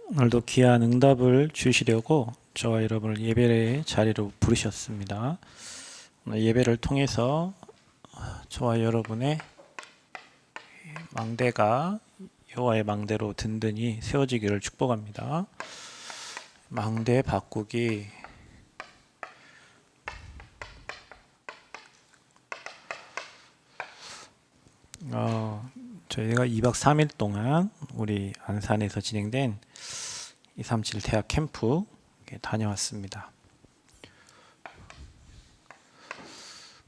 오늘도 귀한 응답을 주시려고 저와 여러분을 예배의 자리로 부르셨습니다. 오늘 예배를 통해서 저와 여러분의 망대가 여호와의 망대로 든든히 세워지기를 축복합니다. 망대 바꾸기. 저희가 2박 3일 동안 우리 안산에서 진행된 237 대학 캠프 다녀왔습니다.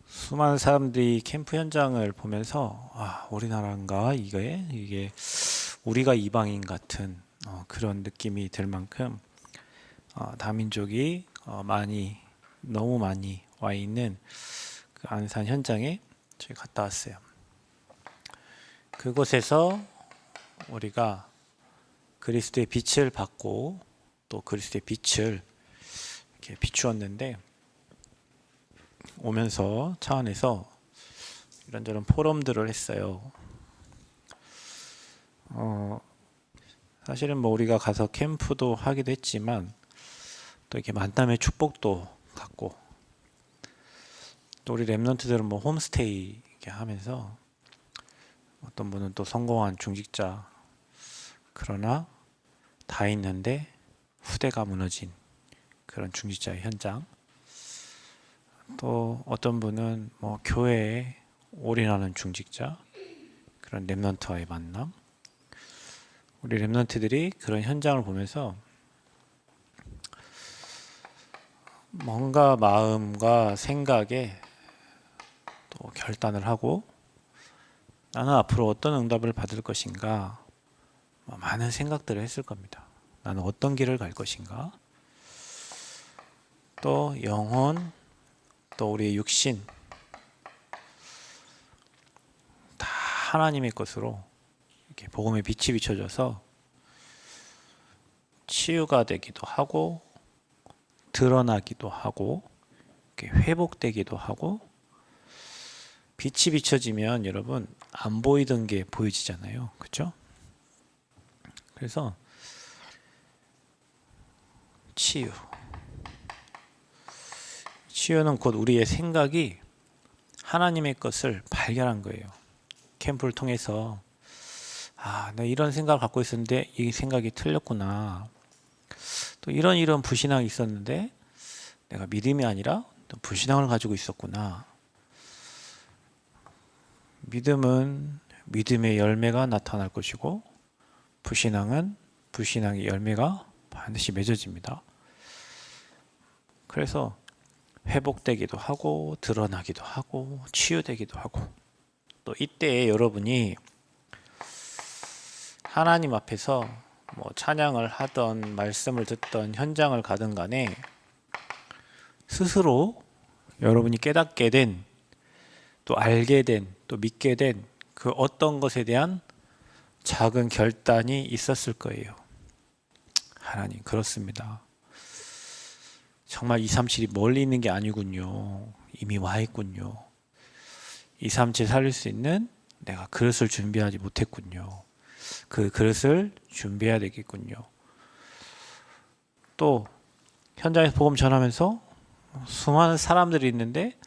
수많은 사람들이 캠프 현장을 보면서 우리나라인가 이게 우리가 이방인 같은 그런 느낌이 들 만큼 다민족이 너무 많이 와 있는 그 안산 현장에 저희 갔다 왔어요. 그곳에서 우리가 그리스도의 빛을 받고 또 그리스도의 빛을 이렇게 비추었는데, 오면서 차 안에서 이런저런 포럼들을 했어요. 사실은 우리가 가서 캠프도 하기도 했지만 또 이렇게 만남의 축복도 갖고, 또 우리 랩런트들은 홈스테이 이렇게 하면서 어떤 분은 또 성공한 중직자, 그러나 다 있는데 후대가 무너진 그런 중직자의 현장, 또 어떤 분은 교회에 올인하는 중직자, 그런 랩런트와의 만남, 우리 랩런트들이 그런 현장을 보면서 뭔가 마음과 생각에 또 결단을 하고, 나는 앞으로 어떤 응답을 받을 것인가, 많은 생각들을 했을 겁니다. 나는 어떤 길을 갈 것인가, 또 영혼, 또 우리의 육신 다 하나님의 것으로 이렇게 복음의 빛이 비춰져서 치유가 되기도 하고 드러나기도 하고 이렇게 회복되기도 하고, 빛이 비춰지면 여러분 안 보이던 게 보여지잖아요. 그렇죠? 그래서 치유는 곧 우리의 생각이 하나님의 것을 발견한 거예요. 캠프를 통해서 내가 이런 생각을 갖고 있었는데 이 생각이 틀렸구나. 또 이런 불신앙이 있었는데 내가 믿음이 아니라 또 불신앙을 가지고 있었구나. 믿음은 믿음의 열매가 나타날 것이고, 불신앙은 불신앙의 열매가 반드시 맺어집니다. 그래서 회복되기도 하고 드러나기도 하고 치유되기도 하고, 또 이때 여러분이 하나님 앞에서 찬양을 하던 말씀을 듣던 현장을 가든 간에 스스로 여러분이 깨닫게 된, 또 알게 된, 또 믿게 된 그 어떤 것에 대한 작은 결단이 있었을 거예요. 하나님, 그렇습니다. 정말 237이 멀리 있는 게 아니군요. 이미 와 있군요. 237 살릴 수 있는 내가 그릇을 준비하지 못했군요. 그 그릇을 준비해야 되겠군요. 또 현장에서 복음 전하면서 수많은 사람들이 있는데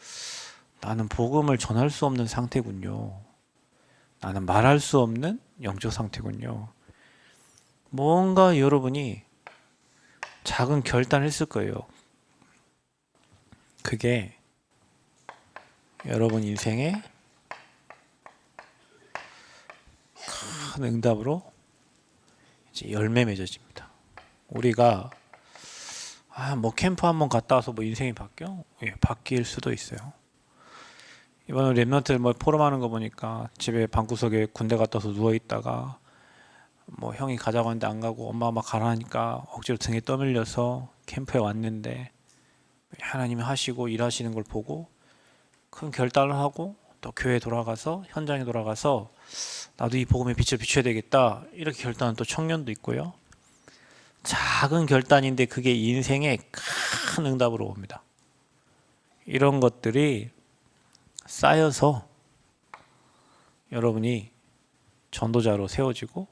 나는 복음을 전할 수 없는 상태군요. 나는 말할 수 없는 영적 상태군요. 뭔가 여러분이 작은 결단을 했을 거예요. 그게 여러분 인생의 큰 응답으로 이제 열매 맺어집니다. 우리가 캠프 한번 갔다 와서 인생이 바뀌어? 예, 바뀔 수도 있어요. 이번에 랩런트 포럼하는 거 보니까 집에 방구석에 군대 갔다 와서 누워있다가 형이 가자고 하는데 안 가고 엄마가 막 가라 하니까 억지로 등에 떠밀려서 캠프에 왔는데, 하나님이 하시고 일하시는 걸 보고 큰 결단을 하고 또 교회에 돌아가서 현장에 돌아가서 나도 이 복음의 빛을 비춰야 되겠다, 이렇게 결단한 또 청년도 있고요. 작은 결단인데 그게 인생의 큰 응답으로 옵니다. 이런 것들이 쌓여서 여러분이 전도자로 세워지고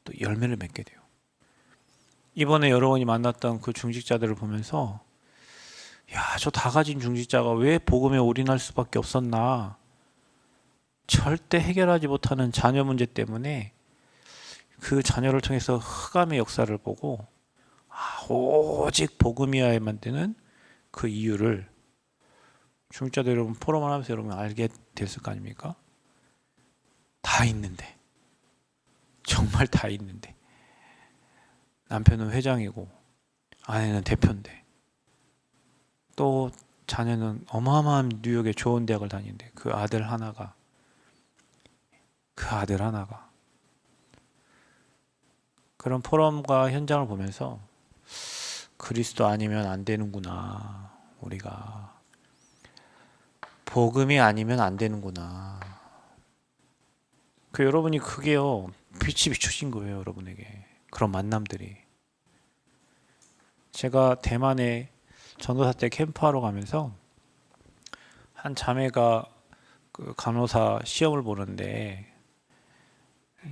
또 열매를 맺게 돼요. 이번에 여러분이 만났던 그 중직자들을 보면서 야, 저 다 가진 중직자가 왜 복음에 올인할 수밖에 없었나? 절대 해결하지 못하는 자녀 문제 때문에 그 자녀를 통해서 흑암의 역사를 보고 오직 복음이어야만 되는 그 이유를 중직자들 여러분 포럼을 하면서 여러분 알게 됐을 거 아닙니까? 다 있는데, 정말 다 있는데, 남편은 회장이고 아내는 대표인데 또 자녀는 어마어마한 뉴욕의 좋은 대학을 다니는데 그 아들 하나가 그런 포럼과 현장을 보면서 그리스도 아니면 안 되는구나. 우리가 복음이 아니면 안 되는구나. 그 여러분이 그게요. 빛이 비추신 거예요, 여러분에게. 그런 만남들이. 제가 대만에 전도사 때 캠프하러 가면서 한 자매가 그 간호사 시험을 보는데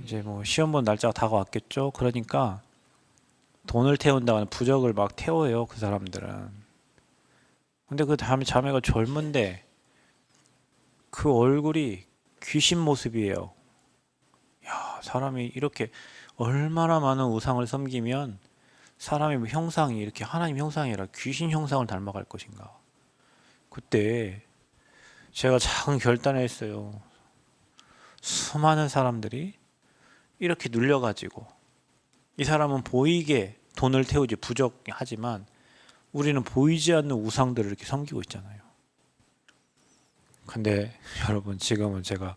이제 뭐 시험 본 날짜가 다가왔겠죠. 그러니까 돈을 태운다는 부적을 막 태워요, 그 사람들은. 근데 그 다음에 자매가 젊은데 그 얼굴이 귀신 모습이에요. 야, 사람이 이렇게 얼마나 많은 우상을 섬기면 사람의 형상이 이렇게 하나님 형상이 아니라 귀신 형상을 닮아갈 것인가. 그때 제가 작은 결단을 했어요. 수많은 사람들이 이렇게 눌려가지고 이 사람은 보이게 돈을 태우지 부적하지만 우리는 보이지 않는 우상들을 이렇게 섬기고 있잖아요. 근데 여러분 지금은 제가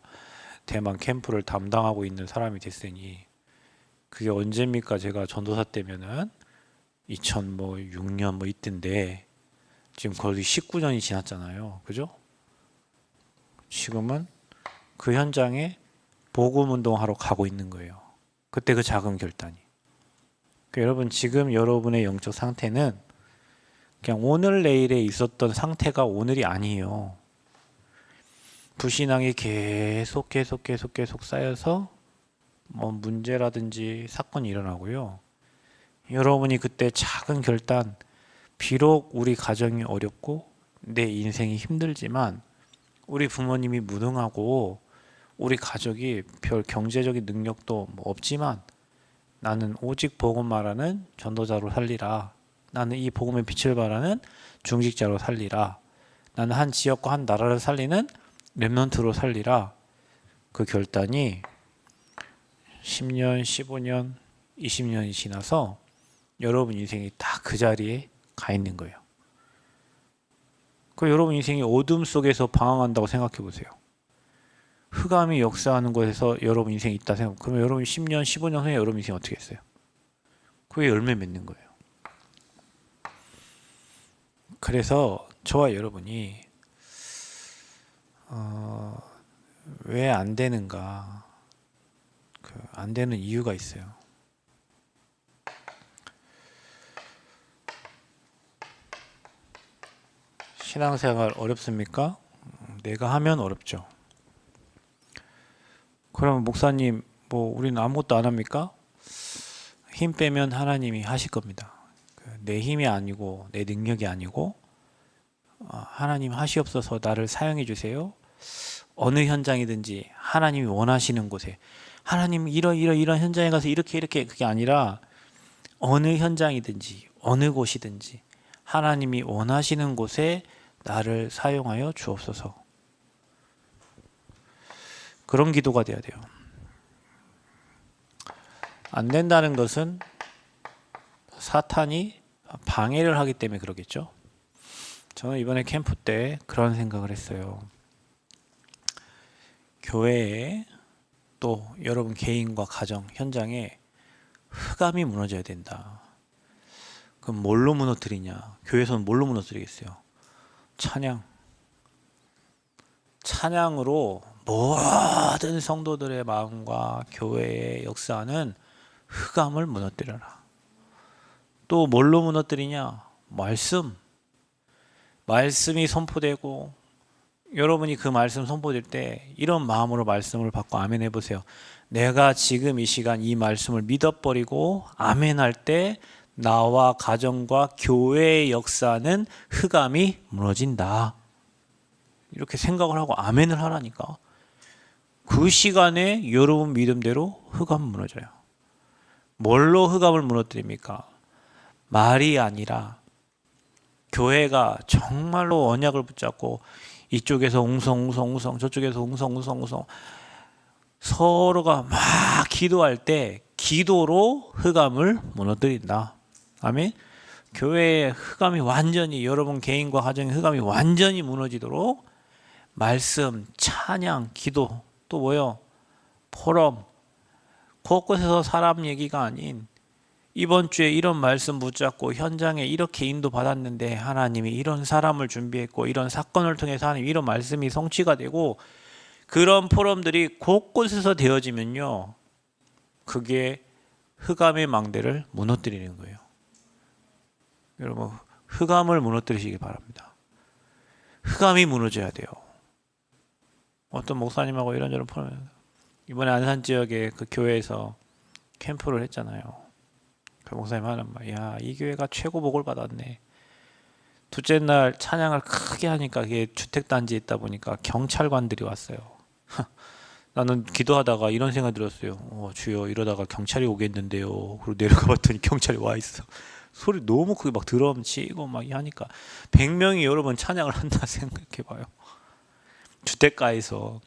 대만 캠프를 담당하고 있는 사람이 됐으니 그게 언제입니까? 제가 전도사 때면은 2006년 뭐 이때인데 지금 거의 19년이 지났잖아요. 그죠? 지금은 그 현장에 복음 운동하러 가고 있는 거예요. 그때 그 작은 결단이. 그러니까 여러분 지금 여러분의 영적 상태는 그냥 오늘 내일에 있었던 상태가 오늘이 아니에요. 불신앙이 계속 쌓여서 뭐 문제라든지 사건이 일어나고요. 여러분이 그때 작은 결단, 비록 우리 가정이 어렵고 내 인생이 힘들지만 우리 부모님이 무능하고 우리 가족이 별 경제적인 능력도 뭐 없지만 나는 오직 복음 말하는 전도자로 살리라. 나는 이 복음의 빛을 발하는 중직자로 살리라. 나는 한 지역과 한 나라를 살리는 렘넌트로 살리라. 그 결단이 10년, 15년, 20년이 지나서 여러분 인생이 다 그 자리에 가 있는 거예요. 그 여러분 인생이 어둠 속에서 방황한다고 생각해 보세요. 흑암이 역사하는 곳에서 여러분 인생이 있다 생각. 그러면 여러분 10년, 15년 후에 여러분 인생이 어떻게 했어요? 그게 열매 맺는 거예요. 그래서 저와 여러분이 왜 안 되는가? 안 되는 이유가 있어요. 신앙생활 어렵습니까? 내가 하면 어렵죠. 그럼 목사님, 뭐 우리는 아무것도 안 합니까? 힘 빼면 하나님이 하실 겁니다. 내 힘이 아니고 내 능력이 아니고 하나님 하시옵소서 나를 사용해 주세요. 어느 현장이든지 하나님이 원하시는 곳에 하나님 이런 현장에 가서 이렇게 그게 아니라 어느 현장이든지 어느 곳이든지 하나님이 원하시는 곳에 나를 사용하여 주옵소서. 그런 기도가 돼야 돼요. 안 된다는 것은 사탄이 방해를 하기 때문에 그러겠죠. 저는 이번에 캠프 때 그런 생각을 했어요. 교회에 또 여러분 개인과 가정, 현장에 흑암이 무너져야 된다. 그럼 뭘로 무너뜨리냐? 교회에서는 뭘로 무너뜨리겠어요? 찬양으로 모든 성도들의 마음과 교회의 역사는 흑암을 무너뜨려라. 또 뭘로 무너뜨리냐? 말씀이 선포되고 여러분이 그 말씀 선포될 때 이런 마음으로 말씀을 받고 아멘 해보세요. 내가 지금 이 시간 이 말씀을 믿어버리고 아멘 할 때 나와 가정과 교회의 역사는 흑암이 무너진다. 이렇게 생각을 하고 아멘을 하라니까. 그 시간에 여러분 믿음대로 흑암 무너져요. 뭘로 흑암을 무너뜨립니까? 말이 아니라 교회가 정말로 언약을 붙잡고 이쪽에서 웅성웅성 저쪽에서 웅성웅성 서로가 막 기도할 때 기도로 흑암을 무너뜨린다. 아멘. 교회의 흑암이 완전히, 여러분 개인과 가정의 흑암이 완전히 무너지도록 말씀, 찬양, 기도, 또 뭐요? 포럼, 곳곳에서 사람 얘기가 아닌 이번 주에 이런 말씀 붙잡고 현장에 이렇게 인도받았는데 하나님이 이런 사람을 준비했고 이런 사건을 통해서 하나님 이런 말씀이 성취가 되고 그런 포럼들이 곳곳에서 되어지면요, 그게 흑암의 망대를 무너뜨리는 거예요. 여러분, 흑암을 무너뜨리시기 바랍니다. 흑암이 무너져야 돼요. 어떤 목사님하고 이런저런 포럼, 이번에 안산 지역에 그 교회에서 캠프를 했잖아요. 그 목사님 하는 말, 야, 이 교회가 최고 복을 받았네. 둘째 날 찬양을 크게 하니까 그게 주택단지에 있다 보니까 경찰관들이 왔어요. 나는 기도하다가 이런 생각 들었어요. 주여, 이러다가 경찰이 오겠는데요. 그리고 내려가 봤더니 경찰이 와 있어. 소리 너무 크게 막 드럼 치고 막 하니까 100명이 여러분 찬양을 한다 생각해 봐요. 주택가에서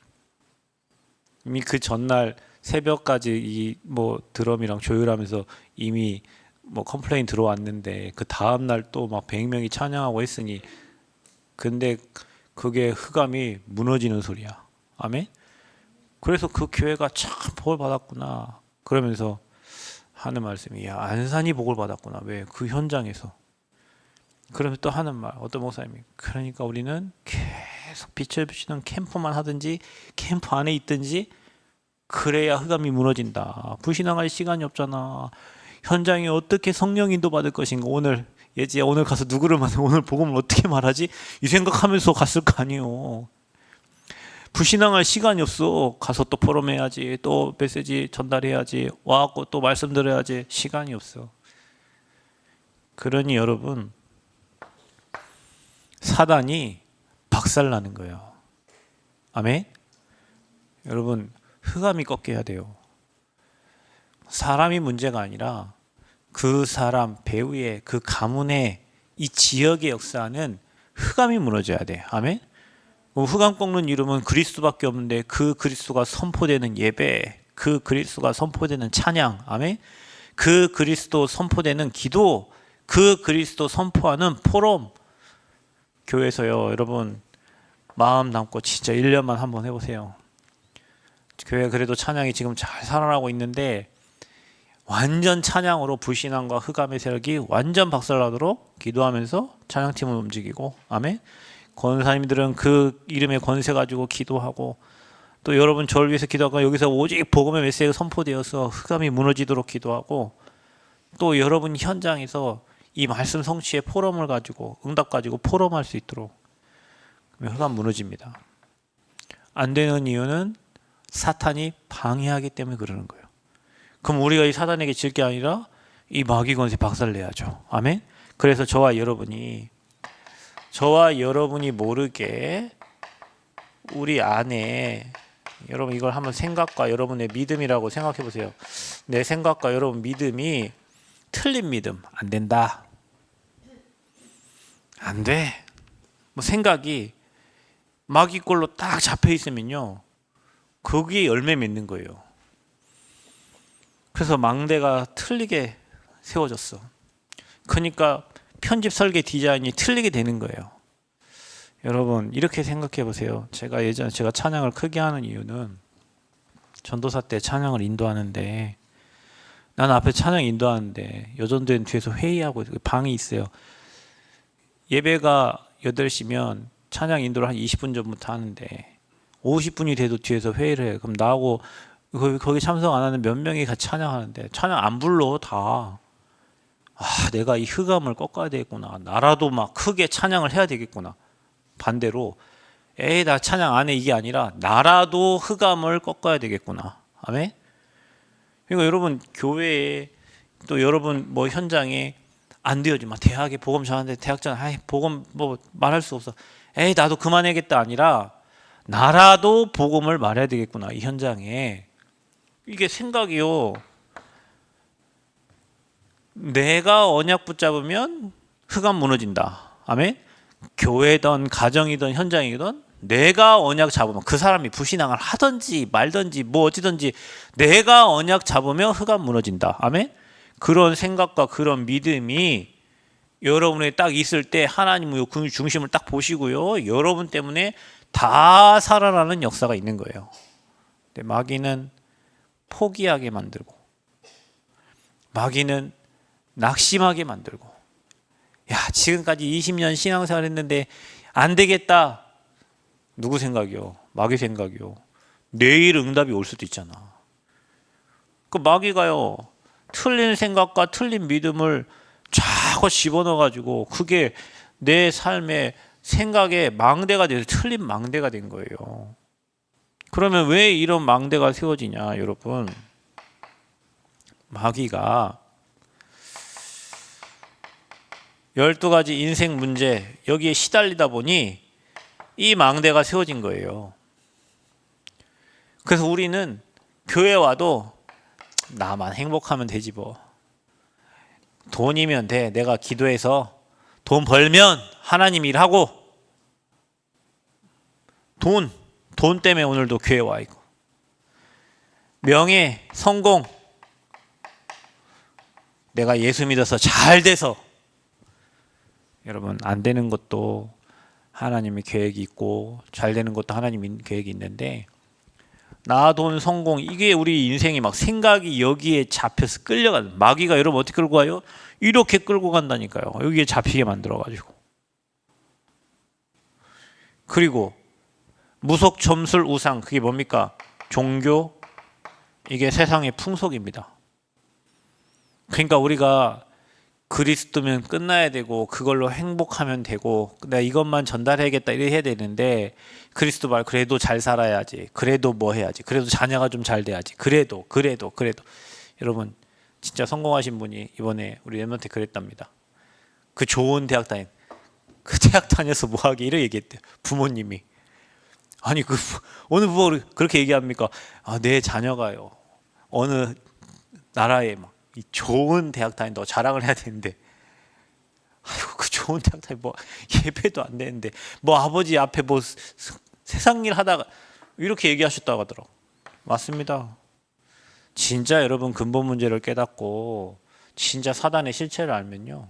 이미 그 전날 새벽까지 이 뭐 드럼이랑 조율하면서 이미 뭐 컴플레인 들어왔는데 그 다음 날 또 막 100명이 찬양하고 했으니, 근데 그게 흑암이 무너지는 소리야. 아멘. 그래서 그 교회가 참 복을 받았구나 그러면서 하는 말씀이, 야, 안산이 복을 받았구나. 왜? 그 현장에서. 그러면서 또 하는 말, 어떤 목사님이, 그러니까 우리는 계속 빛을 비추는 캠프만 하든지 캠프 안에 있든지 그래야 흑암이 무너진다. 불신앙할 시간이 없잖아. 현장에 어떻게 성령 인도 받을 것인가. 오늘 예지야, 오늘 가서 누구를 만나, 오늘 복음을 어떻게 말하지? 이 생각하면서 갔을 거 아니에요. 불신앙할 시간이 없어. 가서 또 포럼해야지, 또 메시지 전달해야지, 와갖고 또 말씀 들어야지. 시간이 없어. 그러니 여러분, 사단이 박살나는 거예요. 아멘. 여러분, 흑암이 꺾여야 돼요. 사람이 문제가 아니라 그 사람, 배우의, 그 가문의, 이 지역의 역사는 흑암이 무너져야 돼. 아멘. 흑암 꺾는 이름은 그리스도밖에 없는데 그 그리스도가 선포되는 예배, 그 그리스도가 선포되는 찬양, 아멘. 그 그리스도 선포되는 기도, 그 그리스도 선포하는 포럼. 교회에서요, 여러분 마음 담고 진짜 1년만 한번 해보세요. 교회 그래도 찬양이 지금 잘 살아나고 있는데 완전 찬양으로 불신앙과 흑암의 세력이 완전 박살나도록 기도하면서 찬양팀을 움직이고, 아멘. 권사님들은 그 이름의 권세 가지고 기도하고, 또 여러분 저를 위해서 기도하고, 여기서 오직 복음의 메시지가 선포되어서 흑암이 무너지도록 기도하고, 또 여러분 현장에서 이 말씀 성취의 포럼을 가지고, 응답 가지고 포럼할 수 있도록. 흑암 무너집니다. 안 되는 이유는 사탄이 방해하기 때문에 그러는 거예요. 그럼 우리가 이 사단에게 질 게 아니라 이 마귀 권세 박살내야죠. 아멘. 그래서 저와 여러분이 모르게 우리 안에, 여러분 이걸 한번 생각과 여러분의 믿음이라고 생각해 보세요. 내 생각과 여러분 믿음이 틀린 믿음 안 된다. 안 돼. 뭐 생각이 마귀꼴로 딱 잡혀 있으면요, 거기에 열매 맺는 거예요. 그래서 망대가 틀리게 세워졌어. 그러니까 편집 설계 디자인이 틀리게 되는 거예요. 여러분 이렇게 생각해 보세요. 제가 예전에 찬양을 크게 하는 이유는, 전도사 때 찬양을 인도하는데, 나는 앞에 찬양 인도하는데 여전도엔 뒤에서 회의하고 방이 있어요. 예배가 8시면 찬양 인도를 한 20분 전부터 하는데 50분이 돼도 뒤에서 회의를 해요. 그럼 나하고 거기 참석 안 하는 몇 명이 같이 찬양하는데 찬양 안 불러 다. 내가 이 흑암을 꺾어야 되겠구나. 나라도 막 크게 찬양을 해야 되겠구나. 반대로 나 찬양 안 해, 이게 아니라 나라도 흑암을 꺾어야 되겠구나. 아멘. 그러니까 여러분 교회에, 또 여러분 뭐 현장에 안 돼요. 막 대학에 복음 전하는데 대학 전 아이 복음 뭐 말할 수 없어. 에이 나도 그만해야겠다 아니라 나라도 복음을 말해야 되겠구나. 이 현장에 이게 생각이요. 내가 언약 붙잡으면 흑암 무너진다. 아멘. 교회든 가정이든 현장이든 내가 언약 잡으면 그 사람이 불신앙을 하든지 말든지 뭐 어찌든지 내가 언약 잡으면 흑암 무너진다. 아멘. 그런 생각과 그런 믿음이 여러분에 딱 있을 때 하나님의 그 중심을 딱 보시고요. 여러분 때문에 다 살아나는 역사가 있는 거예요. 근데 마귀는 포기하게 만들고 마귀는 낙심하게 만들고 야 지금까지 20년 신앙생활 했는데 안 되겠다. 누구 생각이요? 마귀 생각이요. 내일 응답이 올 수도 있잖아. 그 마귀가요 틀린 생각과 틀린 믿음을 자꾸 집어넣어가지고 그게 내 삶의 생각의 망대가 돼서 틀린 망대가 된 거예요. 그러면 왜 이런 망대가 세워지냐 여러분. 마귀가 12가지 인생 문제 여기에 시달리다 보니 이 망대가 세워진 거예요. 그래서 우리는 교회 와도 나만 행복하면 되지 뭐. 돈이면 돼. 내가 기도해서 돈 벌면 하나님 일하고 돈 때문에 오늘도 교회 와 있고 명예, 성공 내가 예수 믿어서 잘 돼서 여러분 안 되는 것도 하나님의 계획이 있고 잘 되는 것도 하나님의 계획이 있는데 나, 돈, 성공 이게 우리 인생이 막 생각이 여기에 잡혀서 끌려가는 마귀가 여러분 어떻게 끌고 가요? 이렇게 끌고 간다니까요. 여기에 잡히게 만들어가지고 그리고 무속, 점술, 우상 그게 뭡니까? 종교 이게 세상의 풍속입니다. 그러니까 우리가 그리스도면 끝나야 되고 그걸로 행복하면 되고 내가 이것만 전달해야겠다 이래 해야 되는데 그리스도 말 그래도 잘 살아야지 그래도 뭐 해야지 그래도 자녀가 좀 잘 돼야지 그래도 여러분 진짜 성공하신 분이 이번에 우리 랩런트 그랬답니다. 그 좋은 대학 그 대학 다녀서 뭐하게 이렇게 얘기했대요. 부모님이 아니 그 어느 부모를 그렇게 얘기합니까? 아, 내 자녀가요 어느 나라에 막 이 좋은 대학 다닌다고 자랑을 해야 되는데 아이고 그 좋은 대학 다니 뭐 예배도 안 되는데 뭐 아버지 앞에 뭐 세상 일 하다가 이렇게 얘기하셨다고 하더라고. 맞습니다. 진짜 여러분 근본 문제를 깨닫고 진짜 사단의 실체를 알면요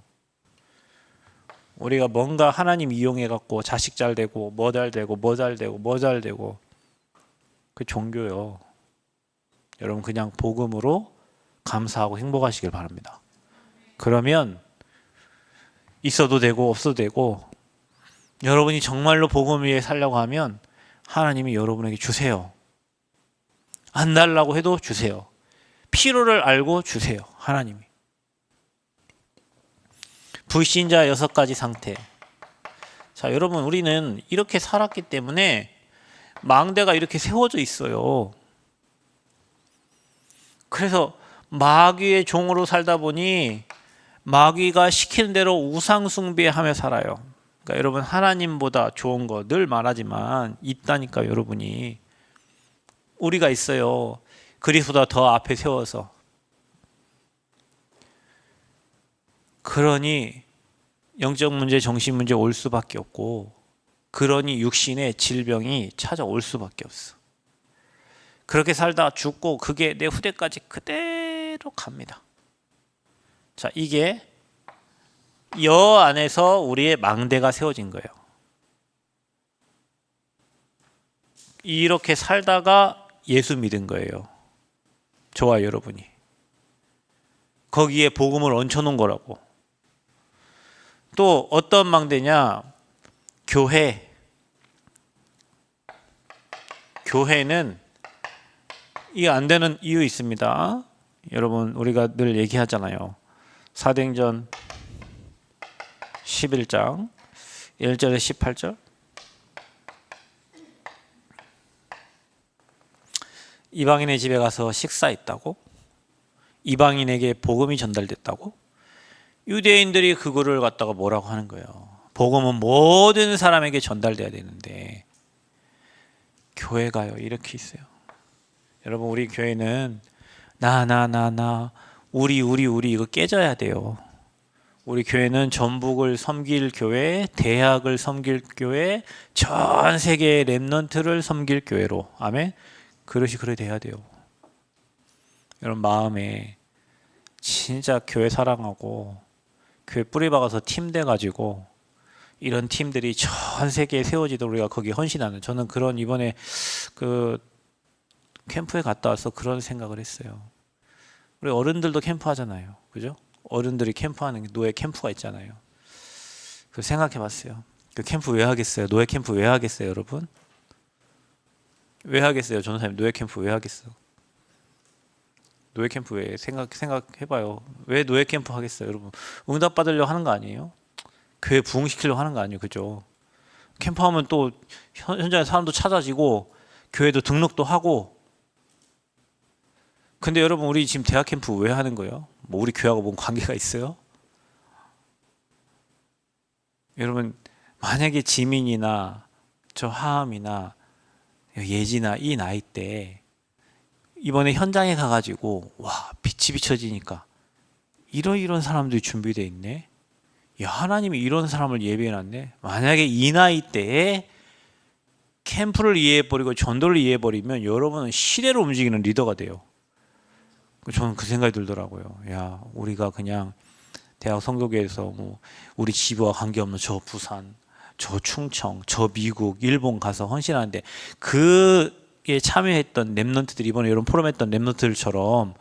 우리가 뭔가 하나님 이용해 갖고 자식 잘 되고 뭐 잘 되고 그 종교요. 여러분 그냥 복음으로 감사하고 행복하시길 바랍니다. 그러면 있어도 되고 없어도 되고 여러분이 정말로 복음 위에 살려고 하면 하나님이 여러분에게 주세요. 안 달라고 해도 주세요. 필요를 알고 주세요. 하나님이. 불신자 6가지 상태. 자, 여러분 우리는 이렇게 살았기 때문에 망대가 이렇게 세워져 있어요. 그래서 마귀의 종으로 살다 보니 마귀가 시키는 대로 우상 숭배하며 살아요. 그러니까 여러분 하나님보다 좋은 거 늘 말하지만 있다니까 여러분이 우리가 있어요. 그리스도보다 더 앞에 세워서 그러니 영적 문제, 정신 문제 올 수밖에 없고 그러니 육신의 질병이 찾아올 수밖에 없어. 그렇게 살다 죽고 그게 내 후대까지 그대로 갑니다. 자, 이게 여 안에서 우리의 망대가 세워진 거예요. 이렇게 살다가 예수 믿은 거예요. 저와 여러분이. 거기에 복음을 얹혀놓은 거라고. 또 어떤 망대냐? 교회는 이게 안 되는 이유 있습니다. 여러분 우리가 늘 얘기하잖아요. 사도행전 11장 1절에 18절 이방인의 집에 가서 식사했다고? 이방인에게 복음이 전달됐다고? 유대인들이 그거를 갖다가 뭐라고 하는 거예요. 복음은 모든 사람에게 전달돼야 되는데 교회가요 이렇게 있어요. 여러분 우리 교회는 나 우리 이거 깨져야 돼요. 우리 교회는 전북을 섬길 교회, 대학을 섬길 교회, 전 세계의 렘넌트를 섬길 교회로. 아멘. 그릇이 그래 돼야 돼요. 여러분 마음에 진짜 교회 사랑하고 교회 뿌리 박아서 팀 돼 가지고 이런 팀들이 전 세계에 세워지도록 우리가 거기에 헌신하는, 저는 그런 이번에 그 캠프에 갔다 와서 그런 생각을 했어요. 우리 어른들도 캠프 하잖아요. 그죠? 어른들이 캠프하는 노예 캠프가 있잖아요. 그 생각해 봤어요. 그 캠프 왜 하겠어요? 노예 캠프 왜 하겠어요, 여러분? 왜 하겠어요? 전도사님 노예 캠프 왜 하겠어? 노예 캠프 왜 생각해 봐요. 왜 노예 캠프 하겠어요, 여러분? 응답 받으려고 하는 거 아니에요? 교회 부흥시키려고 하는 거 아니에요, 그죠? 캠프하면 또 현장에 사람도 찾아지고 교회도 등록도 하고. 근데 여러분 우리 지금 대학 캠프 왜 하는 거예요? 뭐 우리 교회하고 뭔 관계가 있어요? 여러분 만약에 지민이나 저 하암이나 예지나 이 나이 때 이번에 현장에 가가지고 와 빛이 비춰지니까 이런 사람들이 준비되어 있네. 야, 하나님이 이런 사람을 예비해놨네. 만약에 이 나이 때에 캠프를 이해해버리고 전도를 이해해버리면 여러분은 시대로 움직이는 리더가 돼요. 저는 그 생각이 들더라고요. 야, 우리가 그냥 대학 선교교회에서 뭐 우리 지부와 관계없는 저 부산, 저 충청, 저 미국, 일본 가서 헌신하는데 그에 참여했던 렘넌트들이 이번에 이런 포럼 했던 렘넌트들처럼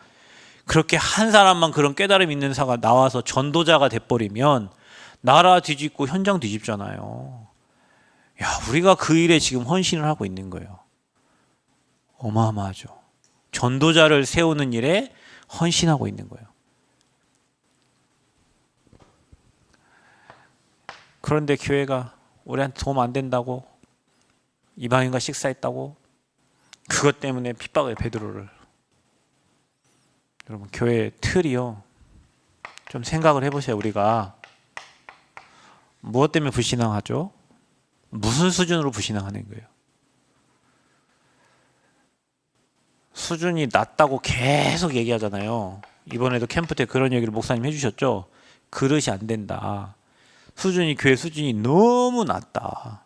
그렇게 한 사람만 그런 깨달음 있는 사가 나와서 전도자가 돼버리면 나라 뒤집고 현장 뒤집잖아요. 야, 우리가 그 일에 지금 헌신을 하고 있는 거예요. 어마어마하죠. 전도자를 세우는 일에 헌신하고 있는 거예요. 그런데 교회가 우리한테 도움 안 된다고, 이방인과 식사했다고, 그것 때문에 핍박을 베드로를. 여러분 교회 틀이요. 좀 생각을 해보세요. 우리가 무엇 때문에 불신앙하죠? 무슨 수준으로 불신앙하는 거예요? 수준이 낮다고 계속 얘기하잖아요. 이번에도 캠프 때 그런 얘기를 목사님 해주셨죠? 그릇이 안 된다. 수준이, 교회 수준이 너무 낮다.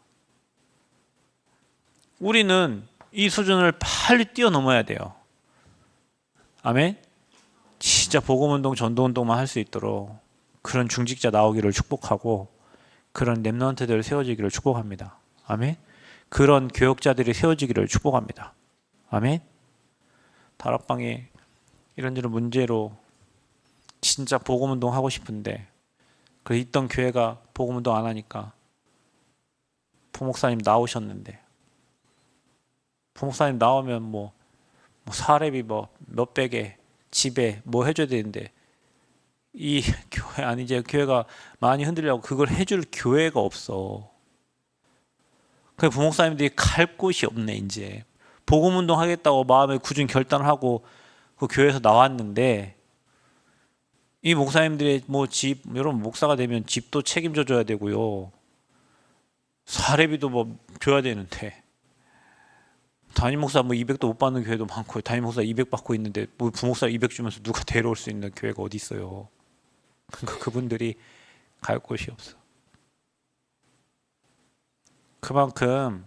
우리는 이 수준을 빨리 뛰어넘어야 돼요. 아멘? 진짜 복음운동, 전도운동만 할 수 있도록 그런 중직자 나오기를 축복하고 그런 렘넌트들 세워지기를 축복합니다. 아멘? 그런 교역자들이 세워지기를 축복합니다. 아멘? 다락방에 이런저런 문제로 진짜 복음운동 하고 싶은데 그 있던 교회가 복음운동 안 하니까 부목사님 나오셨는데 부목사님 나오면 뭐 사례비 뭐 몇백에 집에 뭐 해줘야 되는데 이 교회 아니 이제 교회가 많이 흔들려고 그걸 해줄 교회가 없어. 그 부목사님들이 갈 곳이 없네. 이제 복음운동 하겠다고 마음에 굳은 결단을 하고 그 교회에서 나왔는데 이 목사님들의 뭐 집, 여러분 목사가 되면 집도 책임져 줘야 되고요. 사례비도 뭐 줘야 되는데 담임 목사 뭐 200도 못 받는 교회도 많고 담임 목사 200 받고 있는데 뭐 부목사 200 주면서 누가 데려올 수 있는 교회가 어디 있어요? 그러니까 그분들이 갈 곳이 없어. 그만큼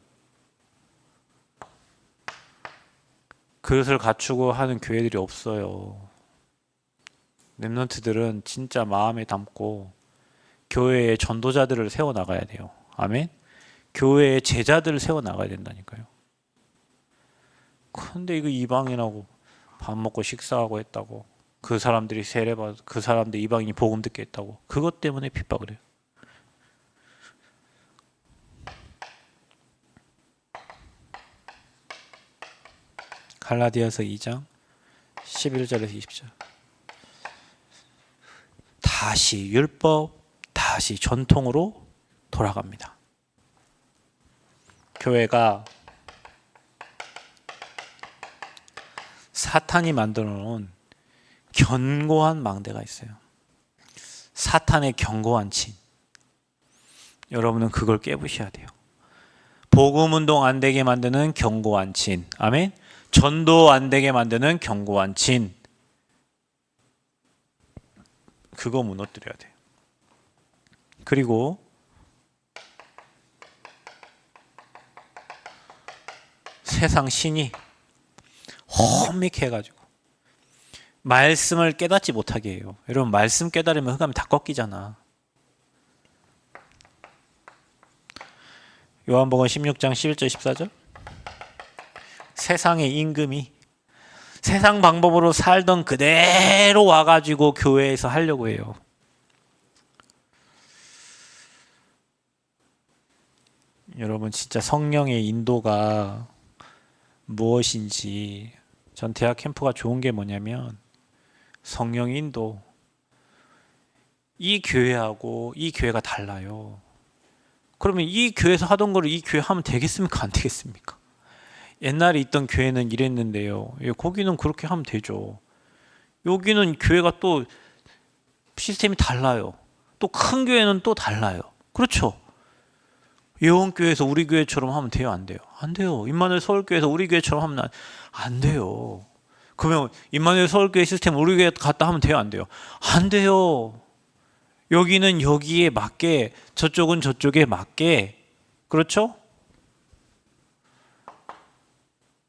그릇을 갖추고 하는 교회들이 없어요. 렘넌트들은 진짜 마음에 담고 교회의 전도자들을 세워나가야 돼요. 아멘? 교회의 제자들을 세워나가야 된다니까요. 근데 이거 이방인하고 밥 먹고 식사하고 했다고 그 사람들이 세례받아 그 사람들 이방인이 복음 듣게 했다고 그것 때문에 핍박을 해요. 갈라디아서 2장 11절에서 20절. 다시 율법, 다시 전통으로 돌아갑니다. 교회가 사탄이 만들어 놓은 견고한 망대가 있어요. 사탄의 견고한 진. 여러분은 그걸 깨부셔야 돼요. 복음 운동 안 되게 만드는 견고한 진. 아멘. 전도 안 되게 만드는 견고한 진. 그거 무너뜨려야 돼요. 그리고 세상 신이 혼미해가지고 말씀을 깨닫지 못하게 해요. 여러분, 말씀 깨달으면 흑암이 다 꺾이잖아. 요한복음 16장 11절 14절. 세상의 임금이 세상 방법으로 살던 그대로 와가지고 교회에서 하려고 해요. 여러분, 진짜 성령의 인도가 무엇인지, 전 대학 캠프가 좋은 게 뭐냐면 성령 인도. 이 교회하고 이 교회가 달라요. 그러면 이 교회에서 하던 거를 이 교회 하면 되겠습니까? 안 되겠습니까? 옛날에 있던 교회는 이랬는데요. 거기는 그렇게 하면 되죠. 여기는 교회가 또 시스템이 달라요. 또 큰 교회는 또 달라요. 그렇죠? 예원교회에서 우리 교회처럼 하면 돼요? 안 돼요? 안 돼요. 임마누엘 서울교회에서 우리 교회처럼 하면 안 돼요. 그러면 임마누엘 서울교회 시스템 우리 교회 갔다 하면 돼요? 안 돼요? 안 돼요. 여기는 여기에 맞게, 저쪽은 저쪽에 맞게. 그렇죠?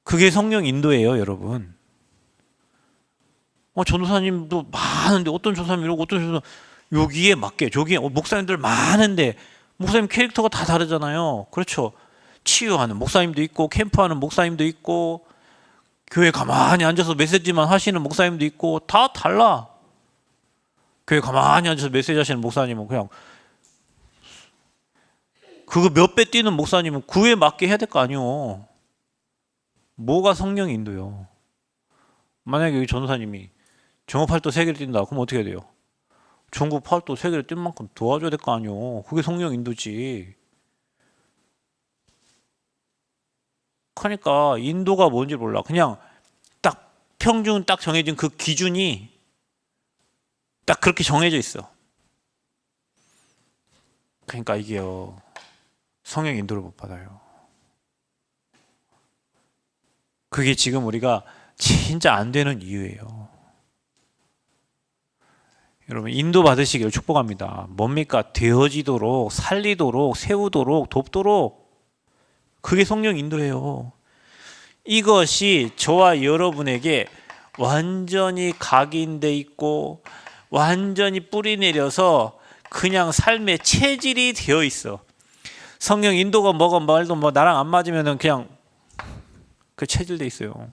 그게 성령 인도예요, 여러분. 전도사님도 많은데 어떤 전도사님 이러고 어떤 전도사님 여기에 맞게, 저기에 목사님들 많은데 목사님 캐릭터가 다 다르잖아요. 그렇죠? 치유하는 목사님도 있고 캠프하는 목사님도 있고 교회 가만히 앉아서 메시지만 하시는 목사님도 있고 다 달라. 교회 가만히 앉아서 메시지 하시는 목사님은 그냥 그거 몇 배 뛰는 목사님은 그에 맞게 해야 될 거 아니오. 뭐가 성령 인도요? 만약에 여기 전도사님이 정오팔도 3개를 뛴다. 그럼 어떻게 해야 돼요? 전국 팔도 3개를 뛴 만큼 도와줘야 될 거 아니오. 그게 성령 인도지. 그러니까 인도가 뭔지 몰라. 그냥 딱 평균 딱 정해진 그 기준이 딱 그렇게 정해져 있어. 그러니까 이게요, 성령 인도를 못 받아요. 그게 지금 우리가 진짜 안 되는 이유예요. 여러분, 인도 받으시기를 축복합니다. 뭡니까? 되어지도록, 살리도록, 세우도록, 돕도록. 그게 성령 인도예요. 이것이 저와 여러분에게 완전히 각인돼 있고 완전히 뿌리 내려서 그냥 삶의 체질이 되어 있어. 성령 인도가 뭐가 말도 뭐 나랑 안 맞으면은 그냥 그 체질돼 있어요.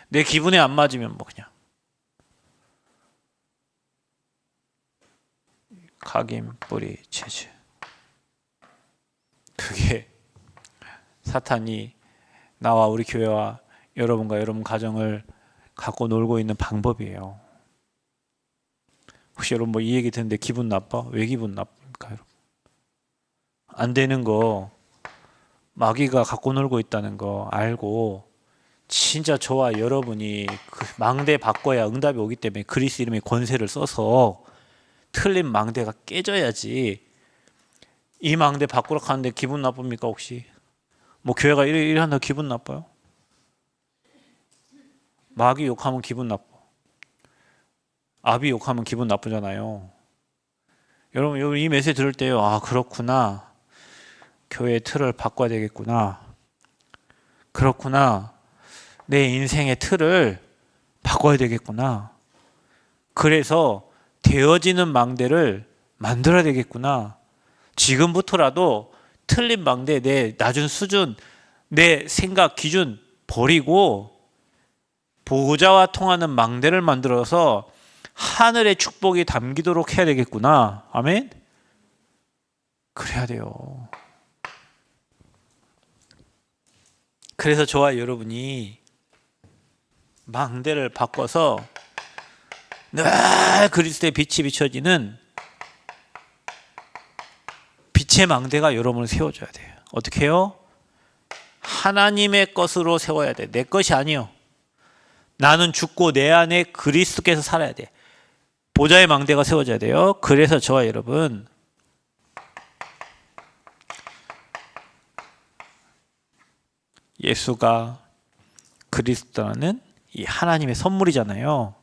내 기분에 안 맞으면 뭐 그냥 각인 뿌리 체질. 그게 사탄이 나와 우리 교회와 여러분과 여러분 가정을 갖고 놀고 있는 방법이에요. 혹시 여러분 뭐 이 얘기 듣는데 기분 나빠? 왜 기분 나쁩니까, 여러분? 안 되는 거 마귀가 갖고 놀고 있다는 거 알고 진짜 저와 여러분이 그 망대 바꿔야 응답이 오기 때문에 그리스 이름의 권세를 써서 틀린 망대가 깨져야지. 이 망대 바꾸러 가는데 기분 나쁩니까 혹시? 뭐 교회가 이래 한다 기분 나빠요? 마귀 욕하면 기분 나빠. 아비 욕하면 기분 나쁘잖아요. 여러분 이 메시지 들을 때요, 아 그렇구나, 교회의 틀을 바꿔야 되겠구나, 그렇구나, 내 인생의 틀을 바꿔야 되겠구나, 그래서 되어지는 망대를 만들어야 되겠구나, 지금부터라도 틀린 망대, 내 낮은 수준, 내 생각 기준 버리고 보호자와 통하는 망대를 만들어서 하늘의 축복이 담기도록 해야 되겠구나. 아멘? 그래야 돼요. 그래서 저와 여러분이 망대를 바꿔서 늘 그리스도의 빛이 비춰지는 빛의 망대가 여러분을 세워줘야 돼요. 어떻게 해요? 하나님의 것으로 세워야 돼. 내 것이 아니요. 나는 죽고 내 안에 그리스도께서 살아야 돼. 보좌의 망대가 세워져야 돼요. 그래서 저와 여러분 예수가 그리스도라는 이 하나님의 선물이잖아요.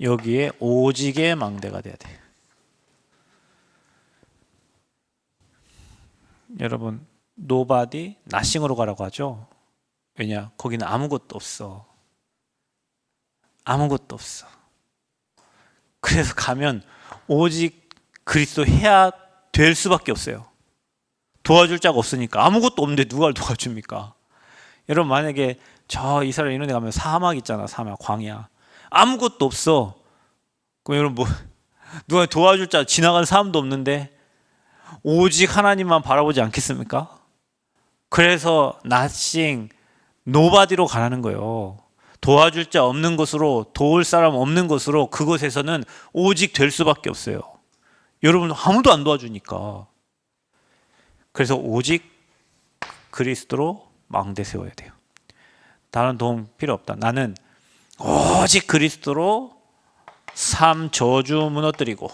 여기에 오직의 망대가 돼야 돼요. 여러분 nobody, nothing으로 가라고 하죠. 왜냐? 거기는 아무것도 없어. 아무것도 없어. 그래서 가면 오직 그리스도 해야 될 수밖에 없어요. 도와줄 자가 없으니까. 아무것도 없는데 누가 도와줍니까? 여러분 만약에 저 이스라엘 이런 데 가면 사막 있잖아. 사막, 광야. 아무것도 없어. 그럼 여러분 뭐 누가 도와줄 자 지나가는 사람도 없는데 오직 하나님만 바라보지 않겠습니까? 그래서 nothing, nobody로 가라는 거예요. 도와줄 자 없는 곳으로, 도울 사람 없는 곳으로 그곳에서는 오직 될 수밖에 없어요. 여러분 아무도 안 도와주니까. 그래서 오직 그리스도로 망대 세워야 돼요. 다른 도움 필요 없다. 나는 오직 그리스도로 삶 저주 무너뜨리고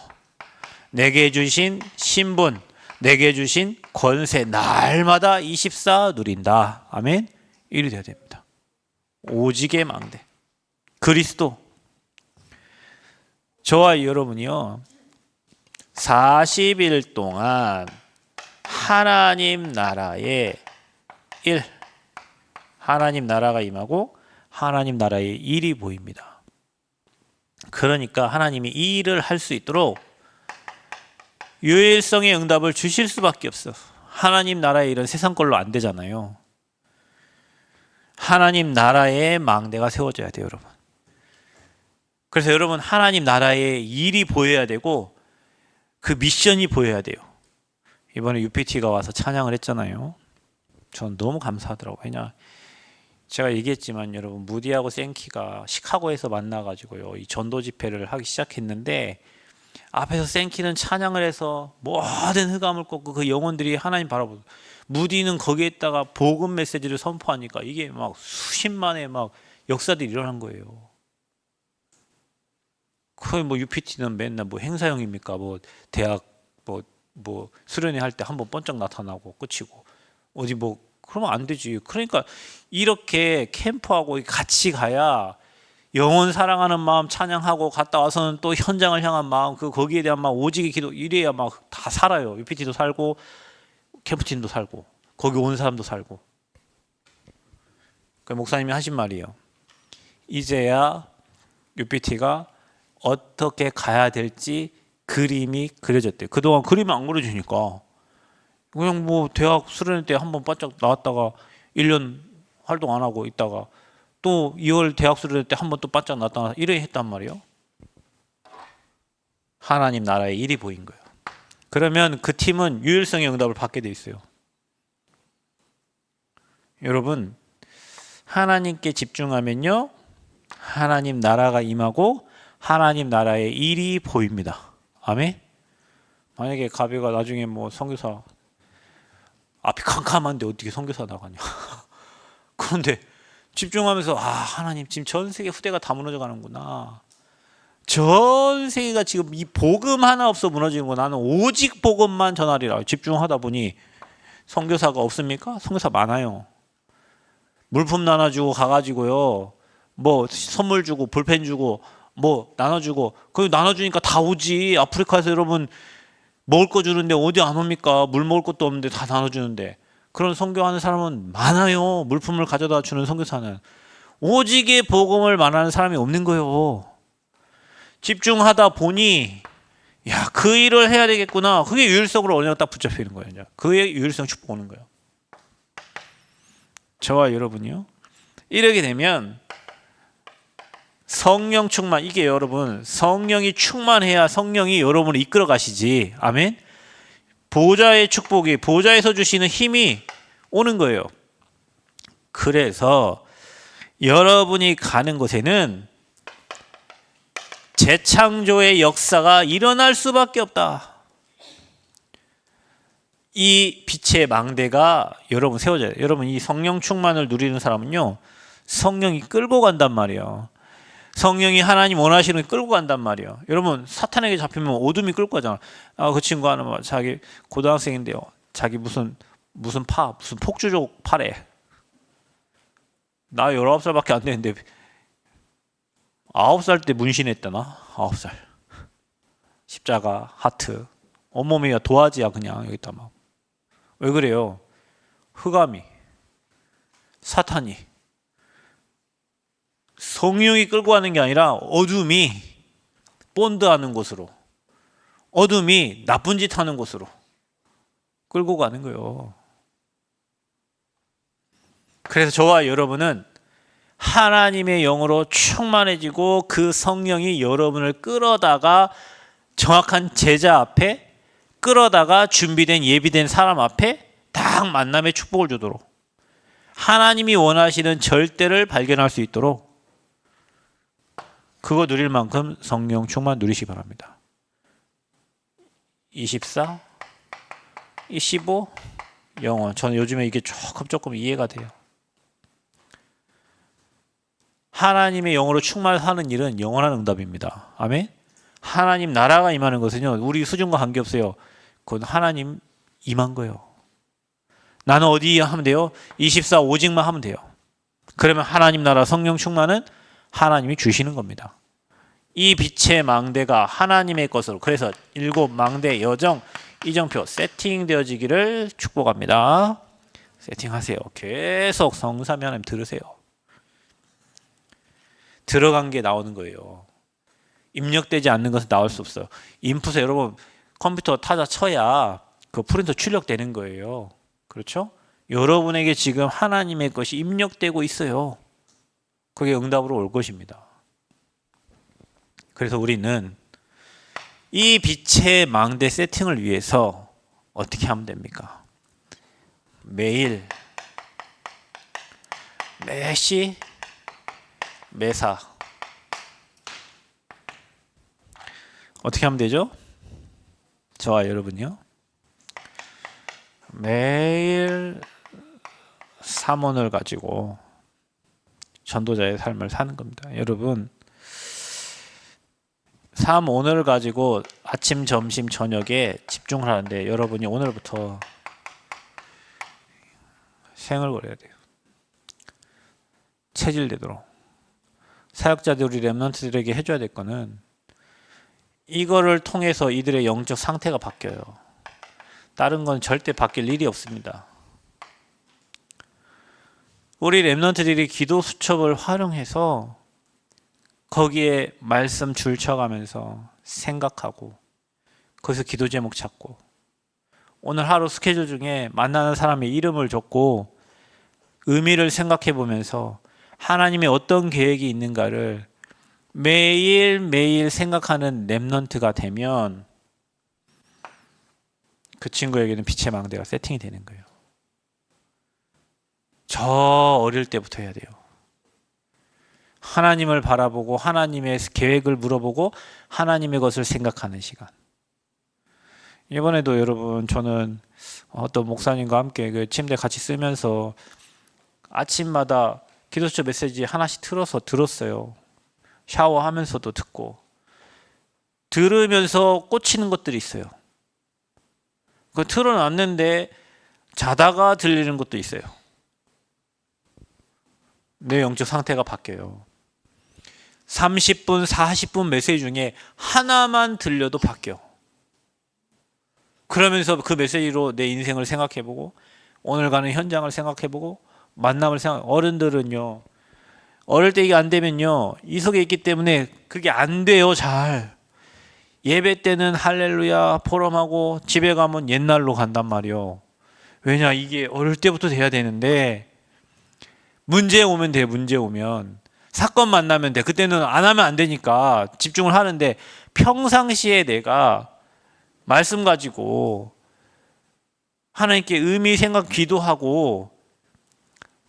내게 주신 신분, 내게 주신 권세 날마다 24 누린다. 아멘. 이리 돼야 됩니다. 오직의 망대 그리스도. 저와 여러분이요 40일 동안 하나님 나라의 일, 하나님 나라가 임하고 하나님 나라의 일이 보입니다. 그러니까 하나님이 이 일을 할 수 있도록 유일성의 응답을 주실 수밖에 없어. 하나님 나라의 일은 세상 걸로 안 되잖아요. 하나님 나라의 망대가 세워져야 돼요, 여러분. 그래서 여러분 하나님 나라의 일이 보여야 되고 그 미션이 보여야 돼요. 이번에 UPT가 와서 찬양을 했잖아요. 전 너무 감사하더라고요. 왜냐 제가 얘기했지만 여러분 무디하고 생키가 시카고에서 만나가지고요 이 전도 집회를 하기 시작했는데 앞에서 생키는 찬양을 해서 모든 흑암을 꺾고 그 영혼들이 하나님 바라보고 무디는 거기에다가 복음 메시지를 선포하니까 이게 막 수십만의 막 역사들이 일어난 거예요. 거의 뭐 UPT는 맨날 뭐 행사형입니까? 뭐 대학 뭐 수련회 할 때 한번 번쩍 나타나고 끝이고 어디 뭐 그러면 안 되지. 그러니까 이렇게 캠프하고 같이 가야 영혼 사랑하는 마음 찬양하고 갔다 와서는 또 현장을 향한 마음 그 거기에 대한 막 오직의 기도 이래야 막 다 살아요. UPT도 살고 캠프팀도 살고 거기 온 사람도 살고. 그 목사님이 하신 말이에요. 이제야 UPT가 어떻게 가야 될지 그림이 그려졌대요. 그동안 그림이 안 그려지니까 그냥 뭐 대학 수련회 때 한번 바짝 나왔다가 1년 활동 안 하고 있다가 또 2월 대학 수련회 때 한번 또 바짝 나왔다가 이래 했단 말이에요. 하나님 나라의 일이 보인 거예요. 그러면 그 팀은 유일성의 응답을 받게 돼 있어요. 여러분 하나님께 집중하면요 하나님 나라가 임하고 하나님 나라의 일이 보입니다. 아멘. 만약에 가비가 나중에 뭐 선교사 앞이 캄캄한데 어떻게 선교사 나가냐. 그런데 집중하면서 하나님 지금 전 세계 후대가 다 무너져 가는구나. 전 세계가 지금 이 복음 하나 없어 무너지는 거 나는 오직 복음만 전하리라. 집중하다 보니 선교사가 없습니까? 선교사 많아요. 물품 나눠주고 가가지고요 뭐 선물 주고 볼펜 주고 뭐 나눠주고 그 나눠주니까 다 오지. 아프리카에서 여러분 먹을 거 주는데 어디 안 옵니까? 물 먹을 것도 없는데 다 나눠주는데. 그런 선교하는 사람은 많아요. 물품을 가져다 주는 선교사는. 오직의 복음을 말하는 사람이 없는 거예요. 집중하다 보니 그 일을 해야 되겠구나. 그게 유일성으로 언어가 딱 붙잡히는 거예요. 이제. 그의 유일성 축복 오는 거예요. 저와 여러분이요. 이러게 되면 성령 충만, 이게 여러분 성령이 충만해야 성령이 여러분을 이끌어 가시지. 아멘. 보좌의 축복이 보좌에서 주시는 힘이 오는 거예요. 그래서 여러분이 가는 곳에는 재창조의 역사가 일어날 수밖에 없다. 이 빛의 망대가 여러분 세워져야 돼요. 여러분 이 성령 충만을 누리는 사람은요 성령이 끌고 간단 말이에요. 성령이 하나님 원하시는 걸 끌고 간단 말이에요. 여러분 사탄에게 잡히면 어둠이 끌고 가잖아. 그 친구 하나 뭐 자기 고등학생인데요. 자기 무슨 폭주족 파래. 나 19살밖에 안 되는데 9살 때 문신했다나? 9살. 십자가 하트. 온몸이야 도화지야 그냥 여기다 막. 왜 그래요? 흑암이 사탄이 성령이 끌고 가는 게 아니라 어둠이 본드하는 곳으로, 어둠이 나쁜 짓 하는 곳으로 끌고 가는 거예요. 그래서 저와 여러분은 하나님의 영으로 충만해지고 그 성령이 여러분을 끌어다가 정확한 제자 앞에, 끌어다가 준비된 예비된 사람 앞에 딱 만남의 축복을 주도록, 하나님이 원하시는 절대를 발견할 수 있도록 그거 누릴 만큼 성령 충만 누리시기 바랍니다. 24, 15, 영원. 저는 요즘에 이게 조금 이해가 돼요. 하나님의 영으로 충만하는 일은 영원한 응답입니다. 아멘. 하나님 나라가 임하는 것은요, 우리 수준과 관계없어요. 그건 하나님 임한 거예요. 나는 어디 하면 돼요? 24 오직만 하면 돼요. 그러면 하나님 나라 성령 충만은 하나님이 주시는 겁니다. 이 빛의 망대가 하나님의 것으로, 그래서 7 망대 여정 이정표 세팅되어지기를 축복합니다. 세팅하세요. 계속 성삼위 하나님 들으세요. 들어간 게 나오는 거예요. 입력되지 않는 것은 나올 수 없어요. 인풋에 여러분 컴퓨터 타자 쳐야 그 프린터 출력되는 거예요. 그렇죠? 여러분에게 지금 하나님의 것이 입력되고 있어요. 그게 응답으로 올 것입니다. 그래서 우리는 이 빛의 망대 세팅을 위해서 어떻게 하면 됩니까? 매일, 매시, 매사 어떻게 하면 되죠? 저와 여러분요. 매일 삼원을 가지고 전도자의 삶을 사는 겁니다. 여러분, 삼원을 가지고 아침, 점심, 저녁에 집중을 하는데 여러분이 오늘부터 생을 걸어야 돼요. 체질되도록. 사역자들, 우리 렘넌트들에게 해줘야 될 거는 이거를 통해서 이들의 영적 상태가 바뀌어요. 다른 건 절대 바뀔 일이 없습니다. 우리 렘넌트들이 기도 수첩을 활용해서 거기에 말씀 줄 쳐가면서 생각하고 거기서 기도 제목 찾고 오늘 하루 스케줄 중에 만나는 사람의 이름을 적고 의미를 생각해 보면서 하나님의 어떤 계획이 있는가를 매일매일 생각하는 렘넌트가 되면 그 친구에게는 빛의 망대가 세팅이 되는 거예요. 저 어릴 때부터 해야 돼요. 하나님을 바라보고 하나님의 계획을 물어보고 하나님의 것을 생각하는 시간. 이번에도 여러분 저는 어떤 목사님과 함께 그 침대 같이 쓰면서 아침마다 기도처 메시지 하나씩 틀어서 들었어요. 샤워하면서도 듣고 들으면서 꽂히는 것들이 있어요. 그 틀어놨는데 자다가 들리는 것도 있어요. 내 영적 상태가 바뀌어요. 30분, 40분 메시지 중에 하나만 들려도 바뀌어. 그러면서 그 메시지로 내 인생을 생각해보고 오늘 가는 현장을 생각해보고 만남을 어른들은요, 어릴 때 이게 안 되면요, 이 속에 있기 때문에 그게 안 돼요. 잘 예배 때는 할렐루야 포럼하고 집에 가면 옛날로 간단 말이요. 왜냐, 이게 어릴 때부터 돼야 되는데 문제 오면 돼. 문제 오면 사건 만나면 돼. 그때는 안 하면 안 되니까 집중을 하는데 평상시에 내가 말씀 가지고 하나님께 의미 생각 기도하고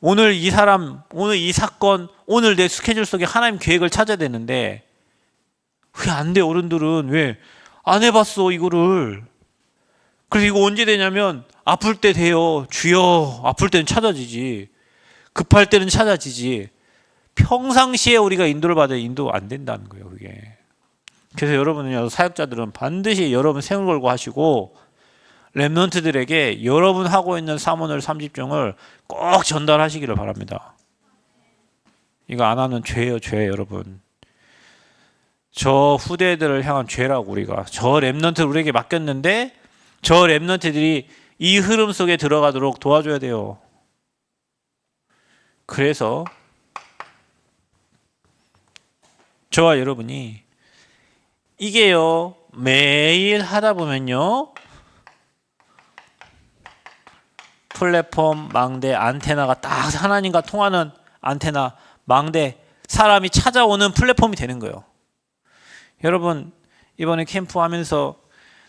오늘 이 사람, 오늘 이 사건, 오늘 내 스케줄 속에 하나님 계획을 찾아야 되는데 왜 안 돼? 어른들은 왜 안 해봤어 이거를. 그래서 이거 언제 되냐면 아플 때 돼요. 주여, 아플 때는 찾아지지. 급할 때는 찾아지지. 평상시에 우리가 인도를 받아야 인도 안 된다는 거예요, 그게. 그래서 여러분은요, 사역자들은 반드시 여러분 생을 걸고 하시고 렘넌트들에게 여러분 하고 있는 사모늘 3집중을 꼭 전달하시기를 바랍니다. 이거 안 하는 죄예요, 죄. 여러분, 저 후대들을 향한 죄라고. 우리가 저 렘넌트를 우리에게 맡겼는데 저 렘넌트들이 이 흐름 속에 들어가도록 도와줘야 돼요. 그래서 저와 여러분이 이게요, 매일 하다 보면요, 플랫폼, 망대, 안테나가 딱 하나님과 통하는 안테나, 망대, 사람이 찾아오는 플랫폼이 되는 거예요. 여러분, 이번에 캠프 하면서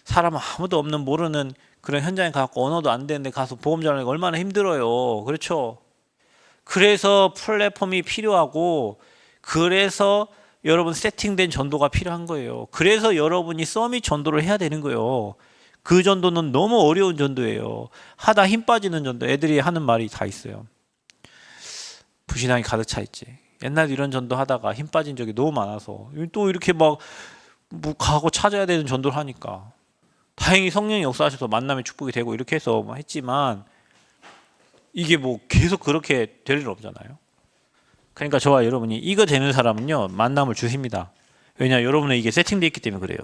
사람 아무도 없는 모르는 그런 현장에 가서 언어도 안 되는데 가서 복음 전하기가 얼마나 힘들어요. 그렇죠? 그래서 플랫폼이 필요하고, 그래서 여러분 세팅된 전도가 필요한 거예요. 그래서 여러분이 서밋 전도를 해야 되는 거예요. 그 전도는 너무 어려운 전도예요. 하다 힘 빠지는 전도. 애들이 하는 말이 다 있어요. 부신앙이 가득 차 있지. 옛날에 이런 전도 하다가 힘 빠진 적이 너무 많아서 또 이렇게 막 뭐 가고 찾아야 되는 전도를 하니까, 다행히 성령이 역사하셔서 만남의 축복이 되고 이렇게 해서 했지만, 이게 뭐 계속 그렇게 될 일 없잖아요. 그러니까 저와 여러분이 이거 되는 사람은요, 만남을 주십니다. 왜냐, 여러분은 이게 세팅되어 있기 때문에 그래요.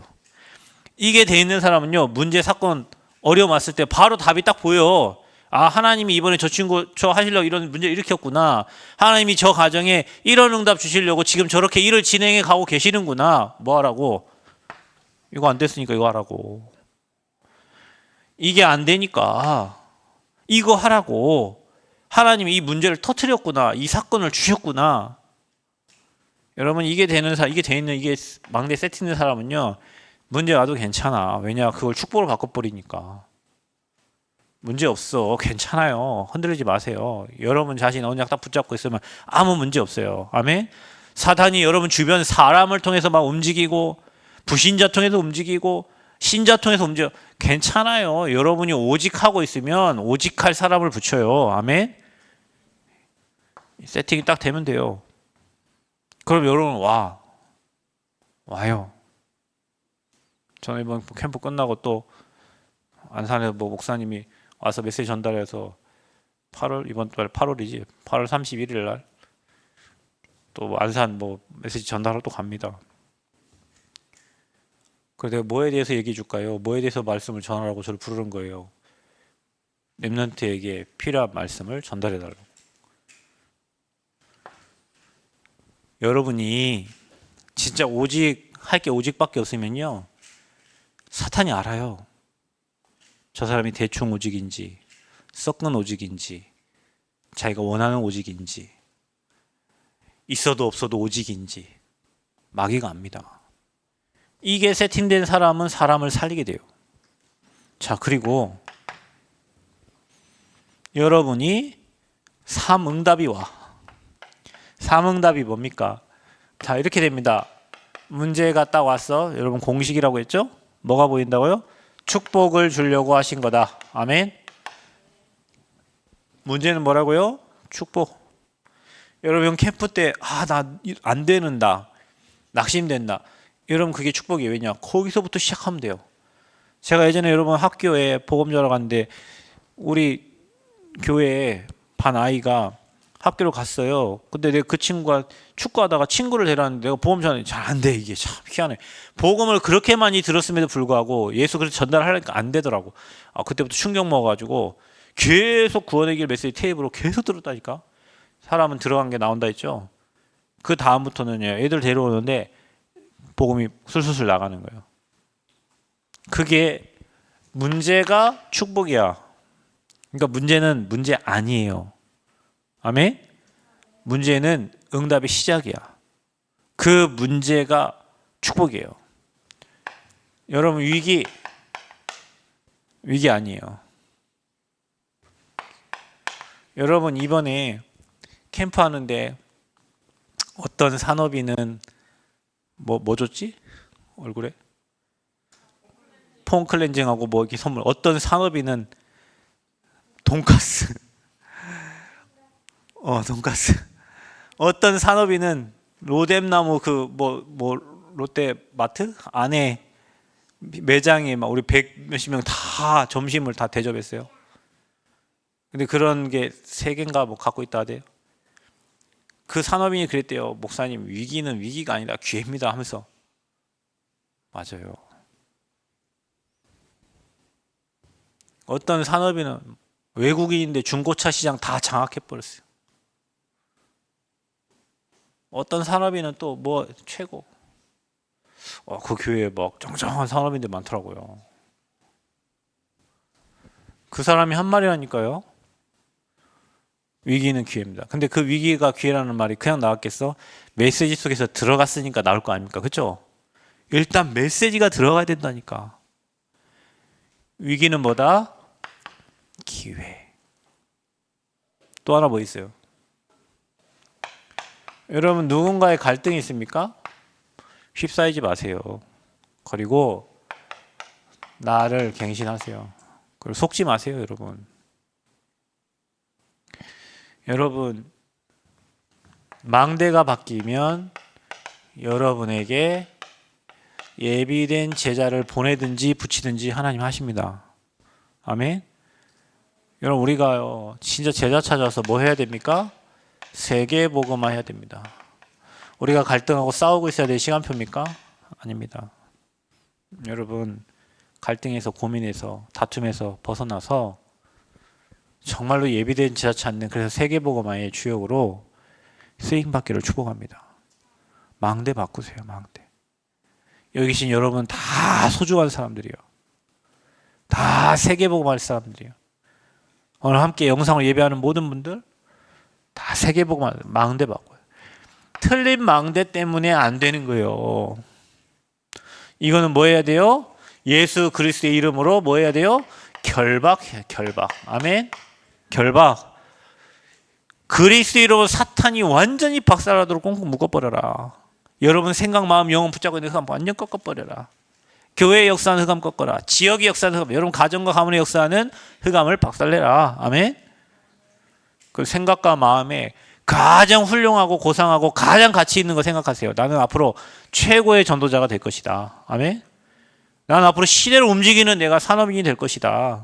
이게 돼 있는 사람은요, 문제, 사건, 어려움 왔을 때 바로 답이 딱 보여. 아, 하나님이 이번에 저 친구 저 하시려고 이런 문제 일으켰구나. 하나님이 저 가정에 이런 응답 주시려고 지금 저렇게 일을 진행해 가고 계시는구나. 뭐 하라고? 이거 안 됐으니까 이거 하라고. 이게 안 되니까 이거 하라고. 하나님이 이 문제를 터뜨렸구나. 이 사건을 주셨구나. 여러분, 이게 되는 이게 돼 있는, 이게 망대 세팅된 사람은요, 문제 와도 괜찮아. 왜냐, 그걸 축복으로 바꿔버리니까. 문제 없어. 괜찮아요. 흔들리지 마세요. 여러분 자신 언약 딱 붙잡고 있으면 아무 문제 없어요. 아멘. 사탄이 여러분 주변 사람을 통해서 막 움직이고, 부신자 통해서 움직이고, 신자 통해서 움직여. 괜찮아요. 여러분이 오직 하고 있으면 오직 할 사람을 붙여요. 아멘. 세팅이 딱 되면 돼요. 그럼 여러분 와요. 저는 이번 캠프 끝나고 또 안산에 뭐 목사님이 와서 메시지 전달해서 8월, 이번 달 8월이지, 8월 31일 날 또 안산 뭐 메시지 전달하러 또 갑니다. 그래서 내가 뭐에 대해서 얘기해 줄까요? 뭐에 대해서 말씀을 전하라고 저를 부르는 거예요. 렘넌트에게 필요한 말씀을 전달해 달라고. 여러분이 진짜 오직 할 게 오직밖에 없으면요, 사탄이 알아요. 저 사람이 대충 오직인지, 썩은 오직인지, 자기가 원하는 오직인지, 있어도 없어도 오직인지 마귀가 압니다. 이게 세팅된 사람은 사람을 살리게 돼요. 자, 그리고 여러분이 삼응답이 와. 삼응답이 뭡니까? 자, 이렇게 됩니다. 문제가 딱 왔어. 여러분, 공식이라고 했죠? 뭐가 보인다고요? 축복을 주려고 하신 거다. 아멘. 문제는 뭐라고요? 축복. 여러분, 캠프 때 나 안 되는다, 낙심된다. 여러분, 그게 축복이에요. 왜냐? 거기서부터 시작하면 돼요. 제가 예전에 여러분 학교에 복음 전하러 갔는데, 우리 교회에 반 아이가 학교를 갔어요. 근데 내가 그 친구가 축구하다가 친구를 데려왔는데, 내가 복음 전하는데 잘 안 돼. 이게 참 희한해. 복음을 그렇게 많이 들었음에도 불구하고 예수 그리스도 전달하려니까 안 되더라고. 그때부터 충격 먹어가지고 계속 구원의 길 메시지 테이프로 계속 들었다니까. 사람은 들어간 게 나온다 했죠. 그 다음부터는요, 애들 데려오는데 복음이 술술술 나가는 거예요. 그게 문제가 축복이야. 그러니까 문제는 문제 아니에요. 아멘? 문제는 응답의 시작이야. 그 문제가 축복이에요. 여러분, 위기 아니에요. 여러분, 이번에 캠프 하는데 어떤 산업인은 뭐 줬지? 얼굴에? 폼 클렌징하고 뭐 이렇게 선물. 어떤 산업인은 돈가스. 돈가스. 어떤 산업인은 로뎀나무 롯데마트 안에 매장에 막 우리 100 몇십 명 다 점심을 다 대접했어요. 근데 그런 게 3개인가 뭐 갖고 있다 하대요. 그 산업인이 그랬대요. 목사님, 위기는 위기가 아니다, 기회입니다 하면서. 맞아요. 어떤 산업인은 외국인인데 중고차 시장 다 장악해버렸어요. 어떤 산업인은 또 뭐 최고. 그 교회에 막 짱짱한 산업인들 많더라고요. 그 사람이 한 말이라니까요. 위기는 기회입니다. 근데 그 위기가 기회라는 말이 그냥 나왔겠어? 메시지 속에서 들어갔으니까 나올 거 아닙니까? 그렇죠? 일단 메시지가 들어가야 된다니까. 위기는 뭐다? 기회. 또 하나 뭐 있어요? 여러분, 누군가의 갈등이 있습니까? 휩싸이지 마세요. 그리고 나를 갱신하세요. 그리고 속지 마세요, 여러분. 여러분, 망대가 바뀌면 여러분에게 예비된 제자를 보내든지 붙이든지 하나님 하십니다. 아멘. 여러분, 우리가 진짜 제자 찾아서 뭐 해야 됩니까? 세계복음화 해야 됩니다. 우리가 갈등하고 싸우고 있어야 될 시간표입니까? 아닙니다. 여러분, 갈등에서 고민에서 다툼에서 벗어나서 정말로 예비된 제자 찾는, 그래서 세계복음화의 주역으로 쓰임받기를 축복합니다. 망대 바꾸세요. 망대. 여기 계신 여러분 다 소중한 사람들이요. 다 세계복음화 할 사람들이요. 오늘 함께 영상을 예배하는 모든 분들 다 세계복음화, 망대 바꿔요. 틀린 망대 때문에 안 되는 거예요. 이거는 뭐 해야 돼요? 예수 그리스도의 이름으로 뭐 해야 돼요? 결박해요. 결박. 아멘. 결박. 그리스도의 이름으로 사탄이 완전히 박살나도록 꽁꽁 묶어버려라. 여러분 생각, 마음, 영혼 붙잡고 있는 흑암 완전 꺾어버려라. 교회의 역사는 흑암 꺾어라. 지역의 역사는 흑암, 여러분 가정과 가문의 역사는 흑암을 박살내라. 아멘. 그 생각과 마음에 가장 훌륭하고 고상하고 가장 가치 있는 거 생각하세요. 나는 앞으로 최고의 전도자가 될 것이다. 아멘. 나는 앞으로 시대를 움직이는 내가 산업인이 될 것이다.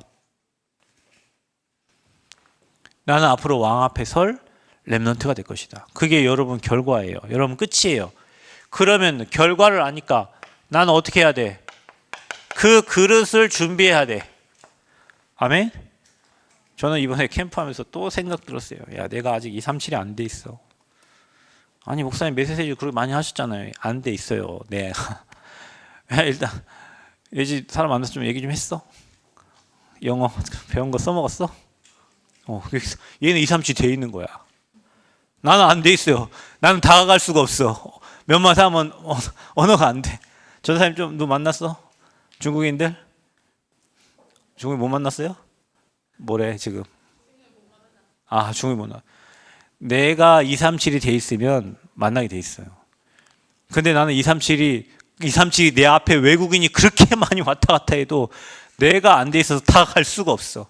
나는 앞으로 왕 앞에 설 렘넌트가 될 것이다. 그게 여러분 결과예요. 여러분 끝이에요. 그러면 결과를 아니까 나는 어떻게 해야 돼? 그 그릇을 준비해야 돼. 아멘. 저는 이번에 캠프하면서 또 생각 들었어요. 야, 내가 아직 237이 안 돼 있어. 아니 목사님 메시지 그렇게 많이 하셨잖아요. 안 돼 있어요. 네. 일단 예지 사람 만나서 좀 얘기 좀 했어? 영어 배운 거 써먹었어? 얘는 237 돼 있는 거야. 나는 안 돼 있어요. 나는 다가갈 수가 없어. 몇만 사람은 언어가 안 돼. 전사님 좀 너 만났어? 중국인들? 중국인 못 만났어요? 뭐래 지금? 중국인 못 만나. 내가 237이 돼 있으면 만나게 돼 있어요. 근데 나는 237이 내 앞에 외국인이 그렇게 많이 왔다 갔다 해도 내가 안 돼 있어서 다가갈 수가 없어.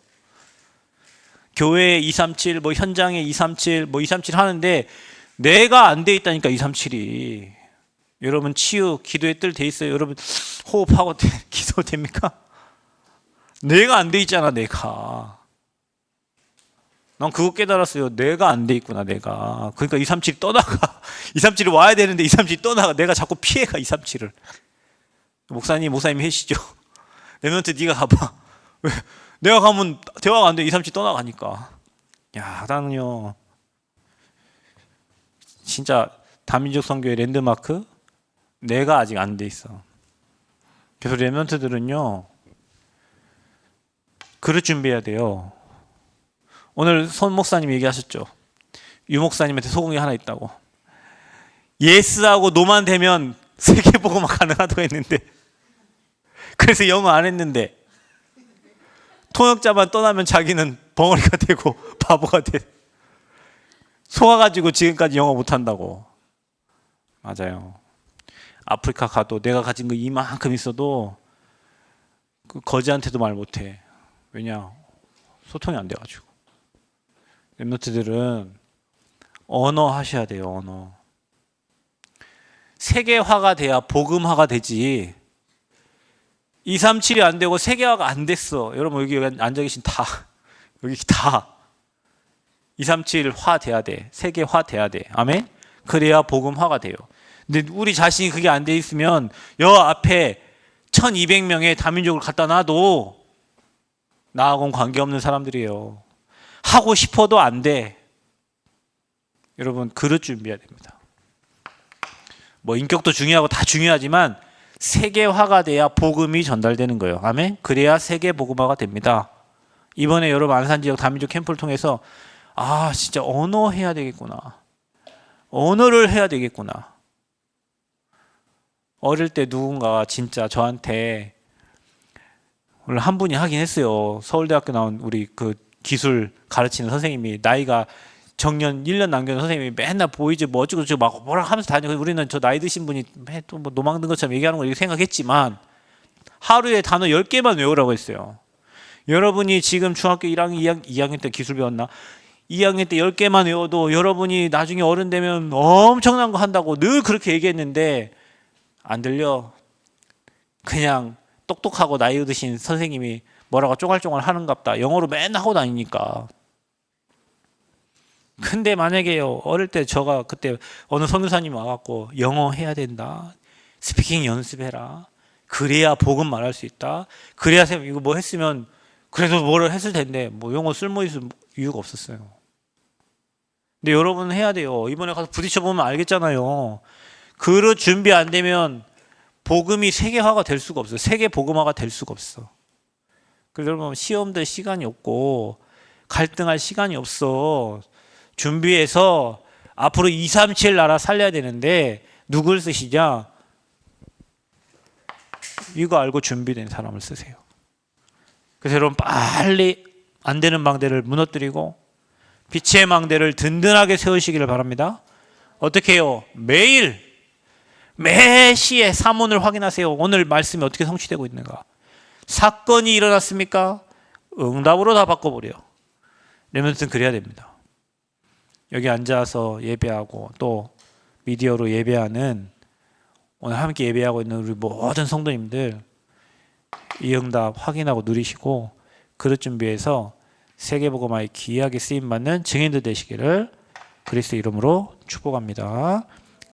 교회에 237, 뭐 현장에 237, 뭐 237 하는데 내가 안 돼 있다니까 237이. 여러분 치유, 기도의 뜰 돼 있어요. 여러분 호흡하고 기도 됩니까? 내가 안 돼 있잖아, 내가. 난 그거 깨달았어요. 내가 안 돼 있구나, 내가. 그러니까 237이 떠나가. 237이 와야 되는데 237이 떠나가. 내가 자꾸 피해가 237을. 목사님 해시죠. 렘넌트 네가 가봐. 왜? 내가 가면 대화가 안 돼. 237 떠나가니까. 야, 나는요. 진짜 다민족 선교의 랜드마크 내가 아직 안 돼 있어. 그래서 렘넌트들은요. 그릇 준비해야 돼요. 오늘 손 목사님 얘기하셨죠. 유 목사님한테 소공이 하나 있다고. 예스하고 노만 되면 세계복음화 가능하다고 했는데 그래서 영어 안 했는데 통역자만 떠나면 자기는 벙어리가 되고 바보가 돼. 속아가지고 지금까지 영어 못한다고. 맞아요. 아프리카 가도 내가 가진 거 이만큼 있어도 그 거지한테도 말 못해. 왜냐? 소통이 안 돼가지고. 렘넌트들은 언어 하셔야 돼요. 언어. 세계화가 돼야 복음화가 되지. 237이 안 되고 세계화가 안 됐어. 여러분 여기 앉아 계신 다 여기 다 237화 돼야 돼. 세계화 돼야 돼. 아멘. 그래야 복음화가 돼요. 근데 우리 자신이 그게 안 돼 있으면 여 앞에 1200명의 다민족을 갖다 놔도 나하고는 관계없는 사람들이에요. 하고 싶어도 안 돼. 여러분 그릇 준비해야 됩니다. 뭐 인격도 중요하고 다 중요하지만 세계화가 돼야 복음이 전달되는 거예요. 아멘. 그래야 세계 복음화가 됩니다. 이번에 여러분 안산지역 다민족 캠프를 통해서 아 진짜 언어 해야 되겠구나. 언어를 해야 되겠구나. 어릴 때 누군가가 진짜 저한테 오늘 한 분이 하긴 했어요. 서울대학교 나온 우리 그 기술 가르치는 선생님이 나이가 정년 1년 남겨놓은 선생님이 맨날 보이지 뭐 어쩌고 저쩌고 막 뭐라 하면서 다니고 우리는 저 나이 드신 분이 또 뭐 노망든 것처럼 얘기하는 걸 생각했지만 하루에 단어 10개만 외우라고 했어요. 여러분이 지금 중학교 1학년, 2학년 때 기술 배웠나? 2학년 때 10개만 외워도 여러분이 나중에 어른 되면 엄청난 거 한다고 늘 그렇게 얘기했는데 안 들려. 그냥 똑똑하고 나이 드신 선생님이 뭐라고 쪼갈쪼갈 하는갑다. 영어로 맨날 하고 다니니까. 근데 만약에요 어릴 때 저가 그때 어느 선교사님 와갖고 영어 해야 된다. 스피킹 연습해라. 그래야 복음 말할 수 있다. 그래야 쌤 이거 뭐 했으면 그래도 뭐를 했을 텐데 뭐 영어 쓸모 있을 이유가 없었어요. 근데 여러분 해야 돼요. 이번에 가서 부딪혀보면 알겠잖아요. 그릇 준비 안 되면 복음이 세계화가 될 수가 없어요. 세계 복음화가 될 수가 없어. 그래서 여러분 시험들 시간이 없고 갈등할 시간이 없어. 준비해서 앞으로 237 나라 살려야 되는데 누굴 쓰시냐? 이거 알고 준비된 사람을 쓰세요. 그래서 여러분 빨리 안 되는 망대를 무너뜨리고 빛의 망대를 든든하게 세우시기를 바랍니다. 어떻게 해요? 매 시에 사문을 확인하세요. 오늘 말씀이 어떻게 성취되고 있는가? 사건이 일어났습니까? 응답으로 다 바꿔버려. 레몬스는 그래야 됩니다. 여기 앉아서 예배하고 또 미디어로 예배하는 오늘 함께 예배하고 있는 우리 모든 성도님들 이 응답 확인하고 누리시고 그릇 준비해서 세계복음화에 귀하게 쓰임받는 증인들 되시기를 그리스도 이름으로 축복합니다.